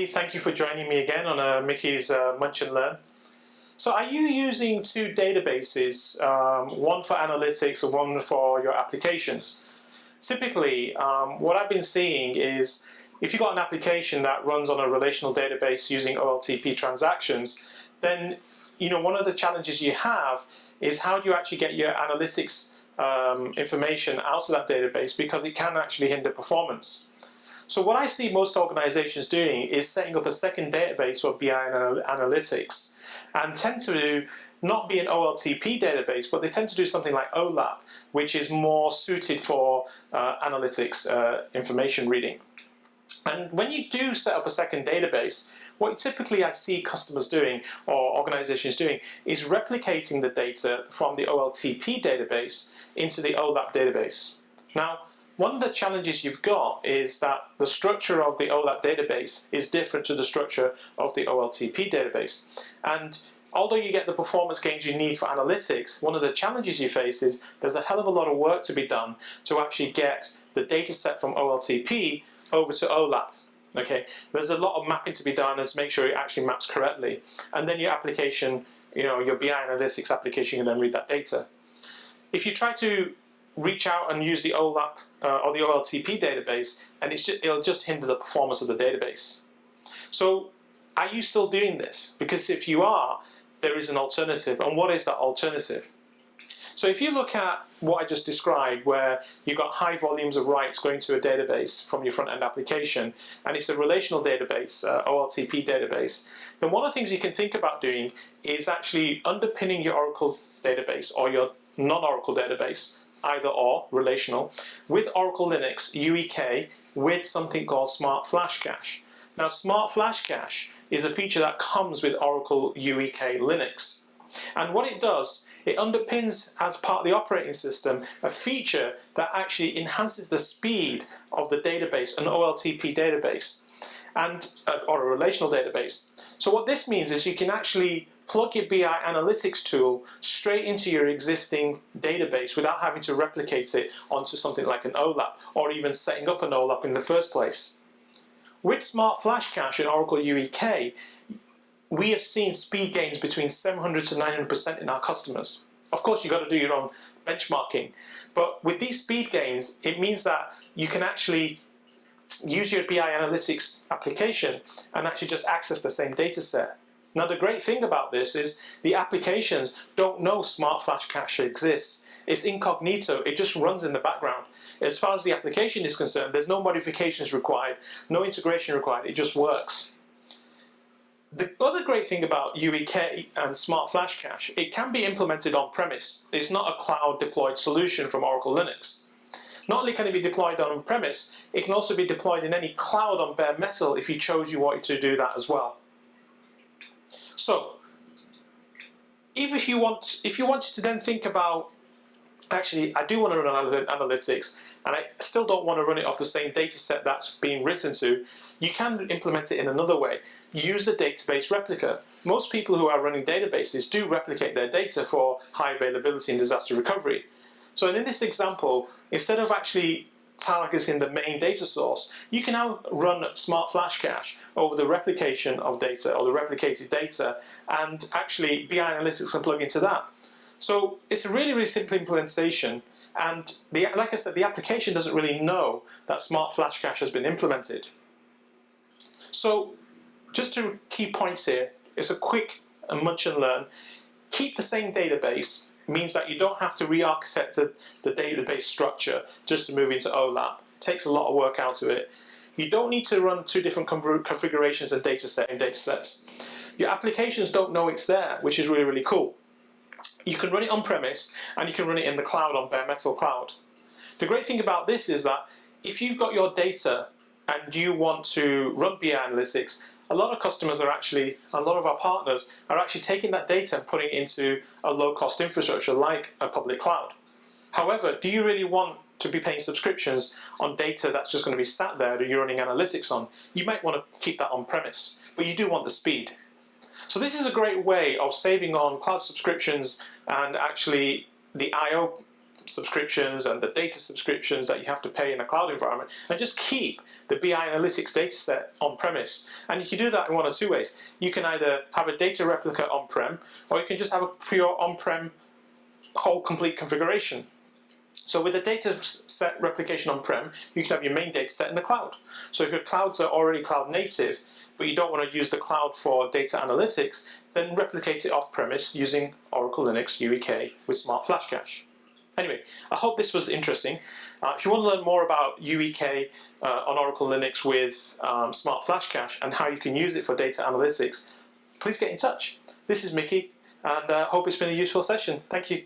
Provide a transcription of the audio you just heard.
thank you for joining me again on Mickey's Munch and Learn. So are you using two databases, one for analytics and one for your applications? Typically, what I've been seeing is if you've got an application that runs on a relational database using OLTP transactions, then one of the challenges you have is how do you actually get your analytics information out of that database, because it can actually hinder performance. So what I see most organizations doing is setting up a second database for BI and analytics, and tend to not be an OLTP database, but they tend to do something like OLAP, which is more suited for analytics information reading. And when you do set up a second database, what typically I see customers doing or organizations doing is replicating the data from the OLTP database into the OLAP database. Now, one of the challenges you've got is that the structure of the OLAP database is different to the structure of the OLTP database. And although you get the performance gains you need for analytics, one of the challenges you face is there's a hell of a lot of work to be done to actually get the data set from OLTP over to OLAP. Okay, there's a lot of mapping to be done to make sure it actually maps correctly. And then your application, your BI analytics application can then read that data. If you try to reach out and use the OLAP or the OLTP database, and it'll just hinder the performance of the database. So are you still doing this? Because if you are, there is an alternative. And what is that alternative? So if you look at what I just described, where you've got high volumes of writes going to a database from your front-end application, and it's a relational database, OLTP database, then one of the things you can think about doing is actually underpinning your Oracle database or your non-Oracle database, either or, relational, with Oracle Linux UEK with something called Smart Flash Cache. Now, Smart Flash Cache is a feature that comes with Oracle UEK Linux. And what it does, it underpins as part of the operating system a feature that actually enhances the speed of the database, an OLTP database, or a relational database. So what this means is you can actually plug your BI analytics tool straight into your existing database without having to replicate it onto something like an OLAP, or even setting up an OLAP in the first place. With Smart Flash Cache in Oracle UEK, we have seen speed gains between 700 to 900% in our customers. Of course, you've got to do your own benchmarking, but with these speed gains, it means that you can actually use your BI analytics application and actually just access the same data set. Now, the great thing about this is the applications don't know Smart Flash Cache exists. It's incognito, it just runs in the background. As far as the application is concerned, there's no modifications required, no integration required, it just works. The other great thing about UEK and Smart Flash Cache, it can be implemented on-premise. It's not a cloud deployed solution from Oracle Linux. Not only can it be deployed on-premise, it can also be deployed in any cloud on bare metal if you chose you wanted to do that as well. So, if you wanted to then think about, actually, I do want to run analytics, and I still don't want to run it off the same data set that's being written to, you can implement it in another way. Use the database Replica. Most people who are running databases do replicate their data for high availability and disaster recovery. So in this example, instead of actually targeting the main data source, you can now run Smart Flash Cache over the replication of data or the replicated data, and actually BI Analytics can plug into that. So it's a really, really simple implementation, and like I said, the application doesn't really know that Smart Flash Cache has been implemented. So just two key points here. It's a quick and munch and learn. Keep the same database. Means that you don't have to re-architect the database structure just to move into OLAP. It takes a lot of work out of it. You don't need to run two different configurations and data sets. Your applications don't know it's there, which is really, really cool. You can run it on-premise, and you can run it in the cloud on bare metal cloud. The great thing about this is that if you've got your data and you want to run BI analytics, a lot of customers are actually, a lot of our partners are actually taking that data and putting it into a low-cost infrastructure like a public cloud. However, do you really want to be paying subscriptions on data that's just going to be sat there that you're running analytics on? You might want to keep that on-premise, but you do want the speed. So this is a great way of saving on cloud subscriptions and actually the I/O subscriptions and the data subscriptions that you have to pay in a cloud environment, and just keep the BI Analytics dataset on-premise. And you can do that in one of two ways. You can either have a data replica on-prem, or you can just have a pure on-prem whole complete configuration. So with the data set replication on-prem, you can have your main data set in the cloud. So if your clouds are already cloud native, but you don't want to use the cloud for data analytics, then replicate it off-premise using Oracle Linux UEK with Smart Flash Cache. Anyway, I hope this was interesting. If you want to learn more about UEK on Oracle Linux with Smart Flash Cache and how you can use it for data analytics, please get in touch. This is Mickey, and hope it's been a useful session. Thank you.